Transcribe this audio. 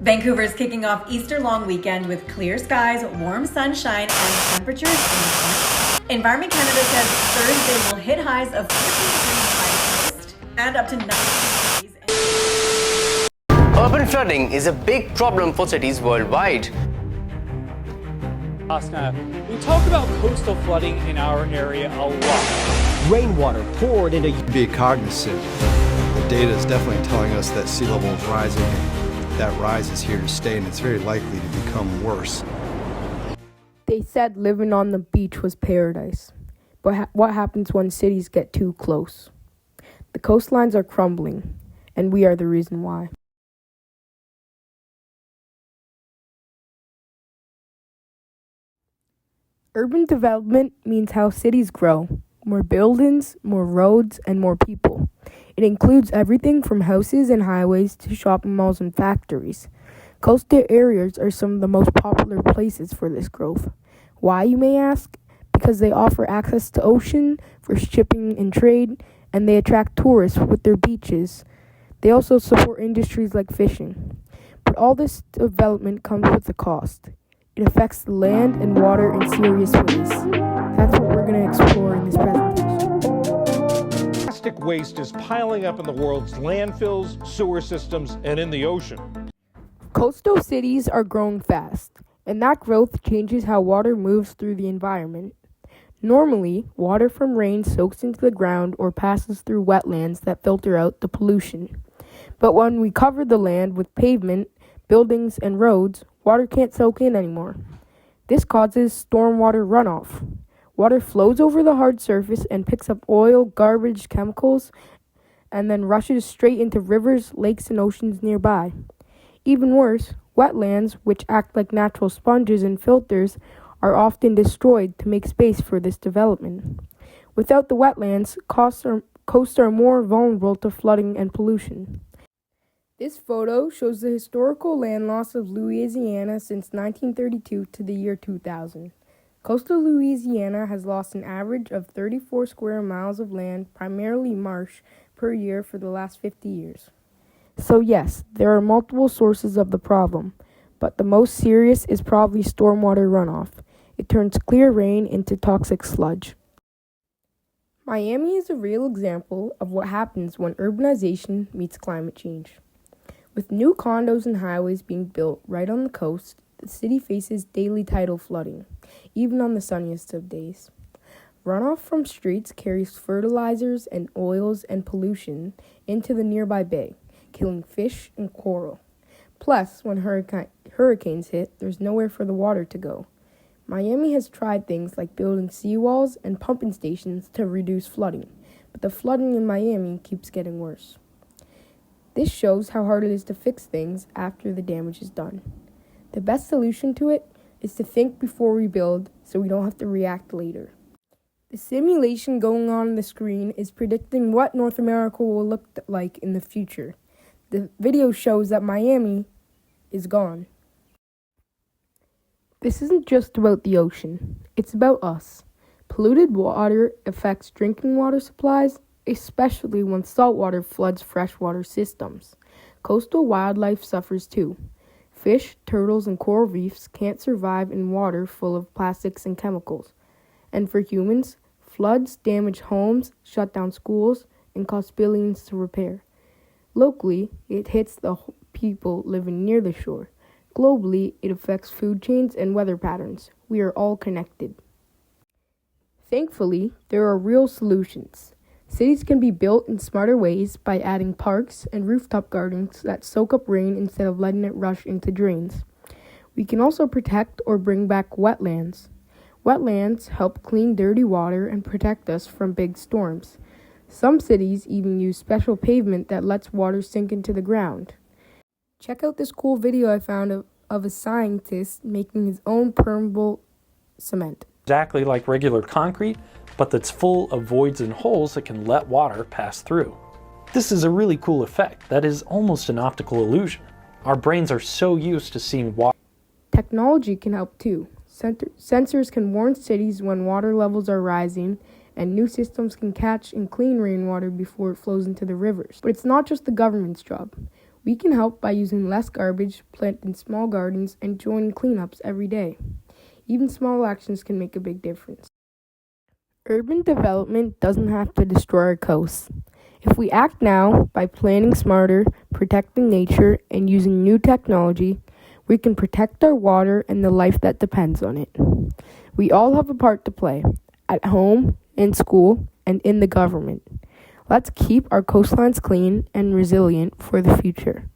Vancouver is kicking off Easter long weekend with clear skies, warm sunshine, and temperatures in Environment Canada says Thursday will hit highs of 14 degrees by the coast and up to 19 degrees. Urban flooding is a big problem for cities worldwide. We talk about coastal flooding in our area a lot. Rainwater poured into... Be cognizant. The data is definitely telling us that sea level is rising. That rise is here to stay, and it's very likely to become worse. They said living on the beach was paradise. But what happens when cities get too close? The coastlines are crumbling, and we are the reason why. Urban development means how cities grow. More buildings, more roads, and more people. It includes everything from houses and highways to shopping malls and factories. Coastal areas are some of the most popular places for this growth. Why, you may ask? Because they offer access to ocean for shipping and trade, and they attract tourists with their beaches. They also support industries like fishing. But all this development comes with a cost. It affects the land and water in serious ways. That's what we're going to explore in this presentation. Plastic waste is piling up in the world's landfills, sewer systems, and in the ocean. Coastal cities are growing fast, and that growth changes how water moves through the environment. Normally, water from rain soaks into the ground or passes through wetlands that filter out the pollution. But when we cover the land with pavement, buildings, and roads, water can't soak in anymore. This causes stormwater runoff. Water flows over the hard surface and picks up oil, garbage, chemicals, and then rushes straight into rivers, lakes, and oceans nearby. Even worse, wetlands, which act like natural sponges and filters, are often destroyed to make space for this development. Without the wetlands, coasts are more vulnerable to flooding and pollution. This photo shows the historical land loss of Louisiana since 1932 to the year 2000. Coastal Louisiana has lost an average of 34 square miles of land, primarily marsh, per year for the last 50 years. So yes, there are multiple sources of the problem, but the most serious is probably stormwater runoff. It turns clear rain into toxic sludge. Miami is a real example of what happens when urbanization meets climate change. With new condos and highways being built right on the coast, the city faces daily tidal flooding, even on the sunniest of days. Runoff from streets carries fertilizers and oils and pollution into the nearby bay, killing fish and coral. Plus, when hurricanes hit, there's nowhere for the water to go. Miami has tried things like building seawalls and pumping stations to reduce flooding, but the flooding in Miami keeps getting worse. This shows how hard it is to fix things after the damage is done. The best solution to it is to think before we build so we don't have to react later. The simulation going on the screen is predicting what North America will look like in the future. The video shows that Miami is gone. This isn't just about the ocean, it's about us. Polluted water affects drinking water supplies, especially when saltwater floods freshwater systems. Coastal wildlife suffers too. Fish, turtles, and coral reefs can't survive in water full of plastics and chemicals. And for humans, floods damage homes, shut down schools, and cost billions to repair. Locally, it hits the people living near the shore. Globally, it affects food chains and weather patterns. We are all connected. Thankfully, there are real solutions. Cities can be built in smarter ways by adding parks and rooftop gardens that soak up rain instead of letting it rush into drains. We can also protect or bring back wetlands. Wetlands help clean dirty water and protect us from big storms. Some cities even use special pavement that lets water sink into the ground. Check out this cool video I found of a scientist making his own permeable cement. Exactly like regular concrete, but that's full of voids and holes that can let water pass through. This is a really cool effect that is almost an optical illusion. Our brains are so used to seeing water. Technology can help too. Sensors can warn cities when water levels are rising, and new systems can catch and clean rainwater before it flows into the rivers. But it's not just the government's job. We can help by using less garbage, planting small gardens, and joining cleanups every day. Even small actions can make a big difference. Urban development doesn't have to destroy our coasts. If we act now by planning smarter, protecting nature, and using new technology, we can protect our water and the life that depends on it. We all have a part to play, at home, in school, and in the government. Let's keep our coastlines clean and resilient for the future.